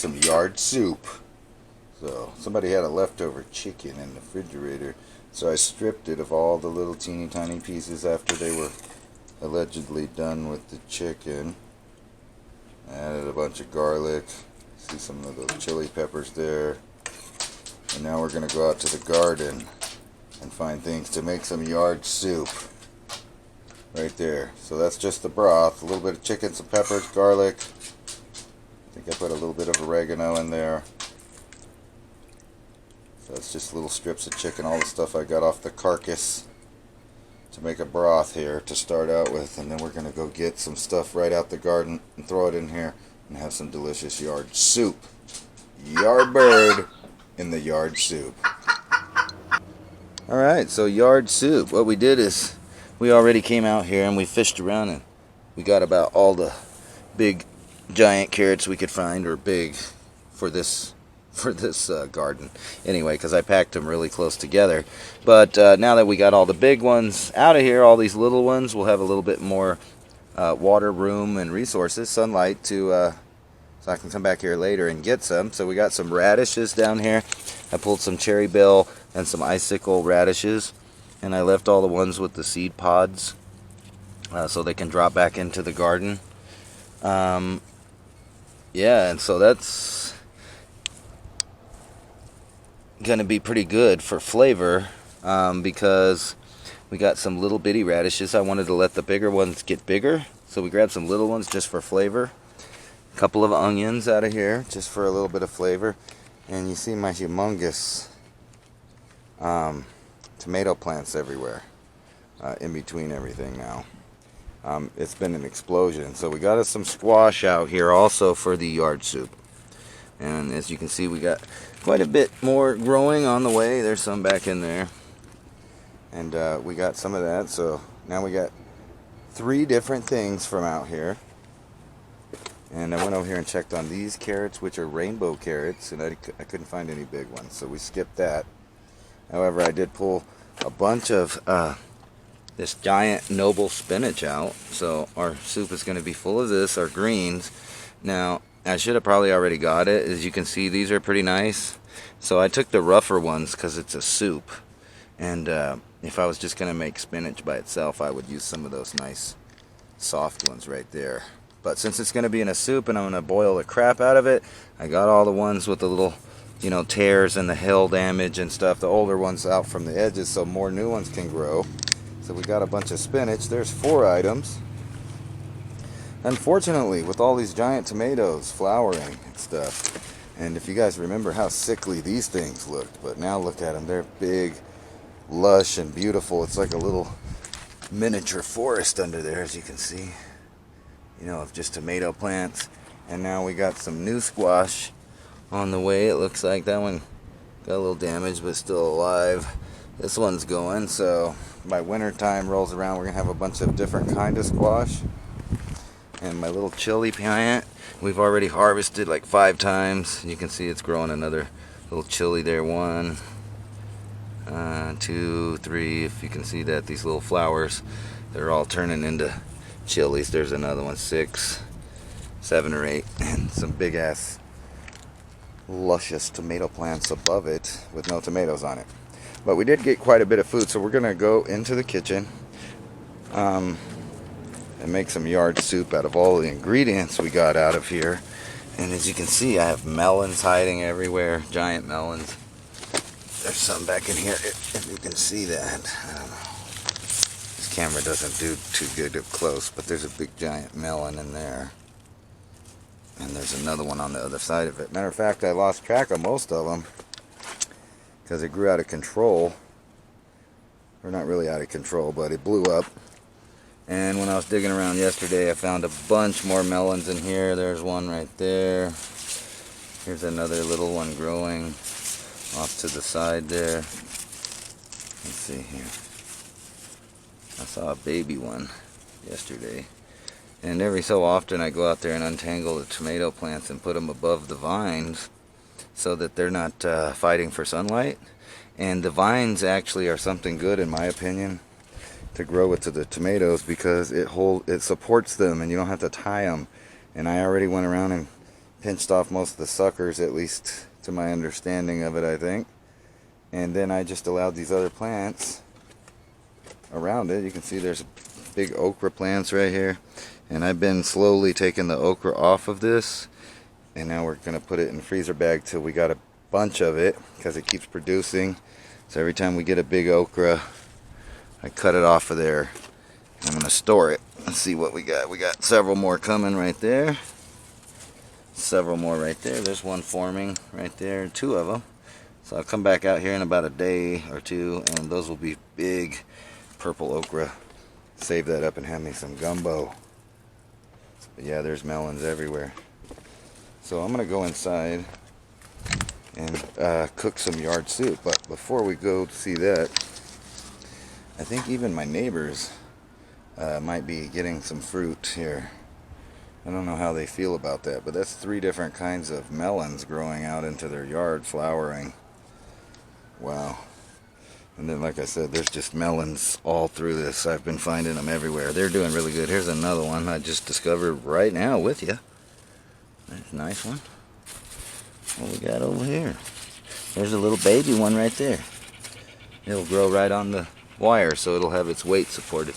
some yard soup. So somebody had a leftover chicken in the refrigerator, so I stripped it of all the little teeny tiny pieces after they were allegedly done with the chicken. I added a bunch of garlic. See some of those chili peppers there. And now we're going to go out to the garden and find things to make some yard soup. Right there. So that's just the broth. A little bit of chicken, some peppers, garlic. I think I put a little bit of oregano in there. So it's just little strips of chicken, all the stuff I got off the carcass to make a broth here to start out with. And then we're going to go get some stuff right out the garden and throw it in here and have some delicious yard soup. Yard bird in the yard soup. Alright, so yard soup. What we did is we already came out here and we fished around and we got about all the big giant carrots we could find, or big for this garden anyway, because I packed them really close together. But now that we got all the big ones out of here, all these little ones will have a little bit more water, room, and resources, sunlight, to so I can come back here later and get some. So we got some radishes down here. I pulled some cherry bill and some icicle radishes, and I left all the ones with the seed pods so they can drop back into the garden. Yeah, and so that's gonna be pretty good for flavor, because we got some little bitty radishes. I wanted to let the bigger ones get bigger, so we grabbed some little ones just for flavor. A couple of onions out of here just for a little bit of flavor. And you see my humongous tomato plants everywhere, in between everything now. It's been an explosion. So we got us some squash out here also for the yard soup. And as you can see, we got quite a bit more growing on the way. There's some back in there. And we got some of that. So now we got 3 different things from out here. And I went over here and checked on these carrots, which are rainbow carrots, and I couldn't find any big ones, so we skipped that. However, I did pull a bunch of this giant noble spinach out, so our soup is going to be full of this, our greens. Now, I should have probably already got it. As you can see, these are pretty nice. So I took the rougher ones because it's a soup. And if I was just going to make spinach by itself, I would use some of those nice soft ones right there. But since it's going to be in a soup and I'm going to boil the crap out of it, I got all the ones with the little, tears and the hill damage and stuff, the older ones out from the edges so more new ones can grow. So we got a bunch of spinach. There's 4 items. Unfortunately, with all these giant tomatoes flowering and stuff, and if you guys remember how sickly these things looked, but now look at them. They're big, lush, and beautiful. It's like a little miniature forest under there, as you can see. Of just tomato plants. And now we got some new squash on the way. It looks like that one got a little damage but still alive. This one's going, so by winter time rolls around, we're gonna have a bunch of different kind of squash. And my little chili plant, we've already harvested like 5 times. You can see it's growing another little chili there. 1, 2, 3. If you can see that, these little flowers, they're all turning into chilies. There's another one, 6, 7 or 8, and some big ass luscious tomato plants above it with no tomatoes on it. But we did get quite a bit of food, so we're gonna go into the kitchen and make some yard soup out of all the ingredients we got out of here. And as you can see, I have melons hiding everywhere, giant melons. There's some back in here, if you can see that. I don't know. Camera doesn't do too good up close, but there's a big giant melon in there, and there's another one on the other side of it. Matter of fact, I lost track of most of them because it grew out of control, or not really out of control, but it blew up. And when I was digging around yesterday, I found a bunch more melons in here. There's one right there. Here's another little one growing off to the side there. Let's see here. I saw a baby one yesterday. And every so often I go out there and untangle the tomato plants and put them above the vines so that they're not fighting for sunlight. And the vines actually are something good, in my opinion, to grow with to the tomatoes, because it supports them and you don't have to tie them. And I already went around and pinched off most of the suckers, at least to my understanding of it, I think. And then I just allowed these other plants around it. You can see there's big okra plants right here. And I've been slowly taking the okra off of this. And now we're going to put it in the freezer bag till we got a bunch of it, because it keeps producing. So every time we get a big okra, I cut it off of there. I'm going to store it. Let's see what we got. We got several more coming right there. Several more right there. There's one forming right there. 2 of them. So I'll come back out here in about a day or 2, and those will be big purple okra. Save that up and have me some gumbo. But yeah, there's melons everywhere. So I'm going to go inside and cook some yard soup. But before we go to see that, I think even my neighbors might be getting some fruit here. I don't know how they feel about that, but that's 3 different kinds of melons growing out into their yard, flowering. Wow. And then, like I said, there's just melons all through this. I've been finding them everywhere. They're doing really good. Here's another one I just discovered right now with you. That's a nice one. What we got over here? There's a little baby one right there. It'll grow right on the wire, so it'll have its weight supported.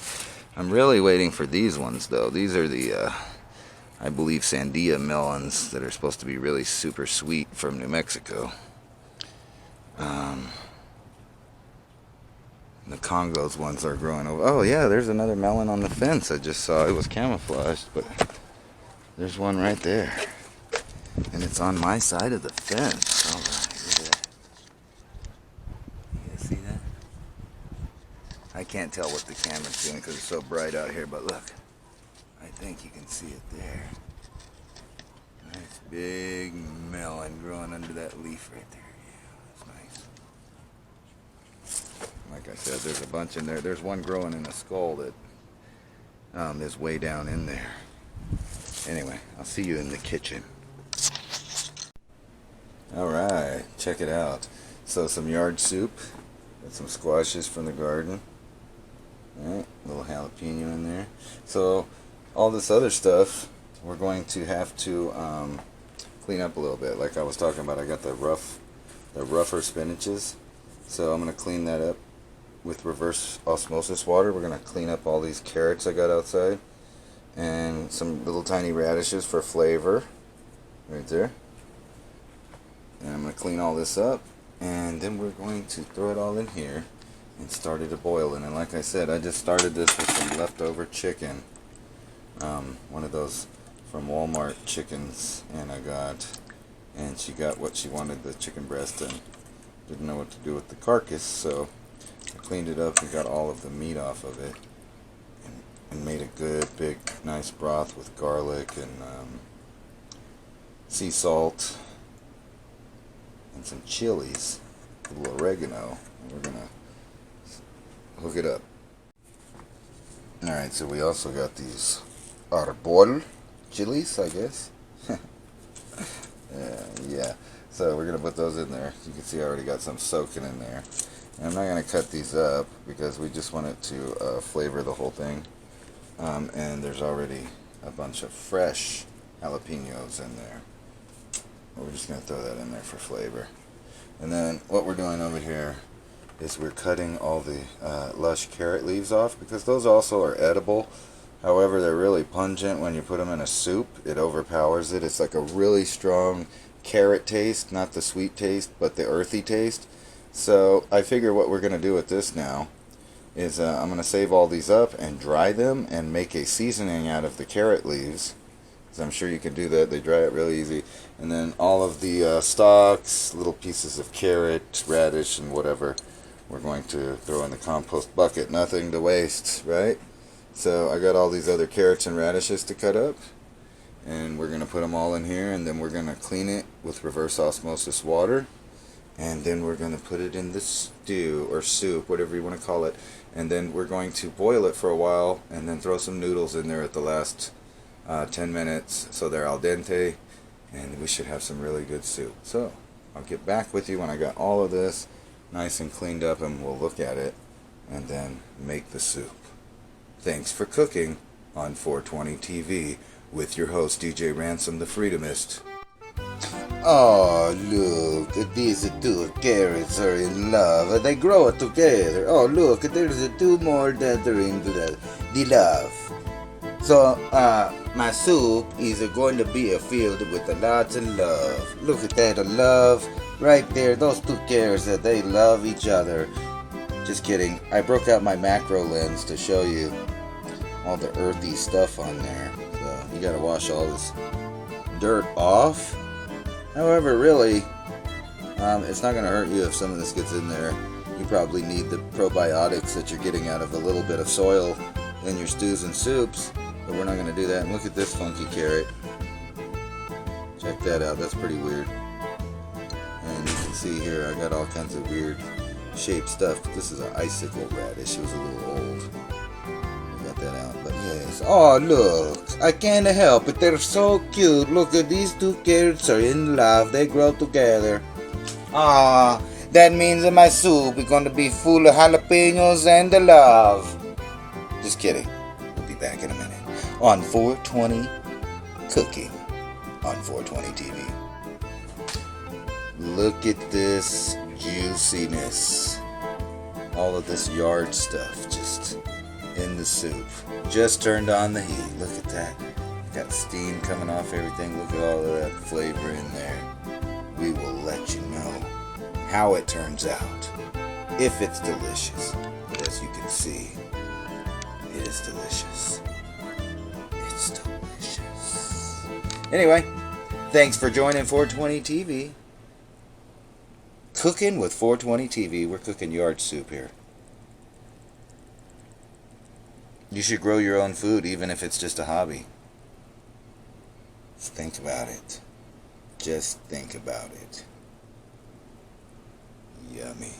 I'm really waiting for these ones, though. These are the, I believe, Sandia melons that are supposed to be really super sweet from New Mexico. The Congos ones are growing over. Oh, yeah, there's another melon on the fence. I just saw it was camouflaged, but there's one right there. And it's on my side of the fence. All right, look at that. You guys see that? I can't tell what the camera's doing because it's so bright out here, but look. I think you can see it there. Nice big melon growing under that leaf right there. Yeah, that's nice. Like I said, there's a bunch in there. There's one growing in a skull that is way down in there. Anyway, I'll see you in the kitchen. Alright, check it out. So some yard soup. Got some squashes from the garden. Alright, little jalapeno in there. So all this other stuff we're going to have to clean up a little bit. Like I was talking about, I got the rougher spinaches. So I'm going to clean that up with reverse osmosis water. We're going to clean up all these carrots I got outside. And some little tiny radishes for flavor. Right there. And I'm going to clean all this up, and then we're going to throw it all in here and start it boiling. And like I said, I just started this with some leftover chicken, one of those from Walmart chickens, and she got what she wanted, the chicken breast, and didn't know what to do with the carcass, so I cleaned it up and got all of the meat off of it, and made a good big nice broth with garlic and sea salt and some chilies, a little oregano, and we're gonna hook it up. Alright, so we also got these arbol chilies, I guess. Yeah, so we're gonna put those in there. You can see I already got some soaking in there. And I'm not gonna cut these up because we just want it to flavor the whole thing. And there's already a bunch of fresh jalapenos in there. We're just going to throw that in there for flavor. And then what we're doing over here is we're cutting all the lush carrot leaves off, because those also are edible. However, they're really pungent when you put them in a soup. It overpowers it. It's like a really strong carrot taste, not the sweet taste, but the earthy taste. So I figure what we're going to do with this now is I'm going to save all these up and dry them and make a seasoning out of the carrot leaves. I'm sure you can do that. They dry it really easy. And then all of the stalks, little pieces of carrot, radish, and whatever, we're going to throw in the compost bucket. Nothing to waste, right? So I got all these other carrots and radishes to cut up, and we're going to put them all in here, and then we're going to clean it with reverse osmosis water, and then we're going to put it in the stew or soup, whatever you want to call it, and then we're going to boil it for a while, and then throw some noodles in there at the last 10 minutes so they're al dente, and we should have some really good soup. So I'll get back with you when I got all of this nice and cleaned up, and we'll look at it and then make the soup. Thanks for cooking on 420 TV with your host DJ Ransom the Freedomist. Oh, look, these two carrots are in love. They grow together. Oh, look, there's two more that are in the love. So, my soup is going to be filled with a lot of love. Look at that, love right there. Those two carrots, that they love each other. Just kidding. I broke out my macro lens to show you all the earthy stuff on there. So, you gotta wash all this dirt off. However, really, it's not going to hurt you if some of this gets in there. You probably need the probiotics that you're getting out of a little bit of soil in your stews and soups, but we're not going to do that. And look at this funky carrot. Check that out. That's pretty weird. And you can see here, I got all kinds of weird shaped stuff. This is an icicle radish. It was a little old. That out, but yes. Oh, look, I can't help it. They're so cute. Look at these two carrots are in love. They grow together. Ah, that means that my soup is going to be full of jalapenos and the love. Just kidding. We'll be back in a minute on 420 Cooking on 420 TV. Look at this juiciness. All of this yard stuff just in the soup. Just turned on the heat. Look at that. Got steam coming off everything. Look at all of that flavor in there. We will let you know how it turns out. If it's delicious. But as you can see, it is delicious. It's delicious. Anyway, thanks for joining 420 TV. Cooking with 420 TV. We're cooking yard soup here. You should grow your own food, even if it's just a hobby. Just think about it. Just think about it. Yummy.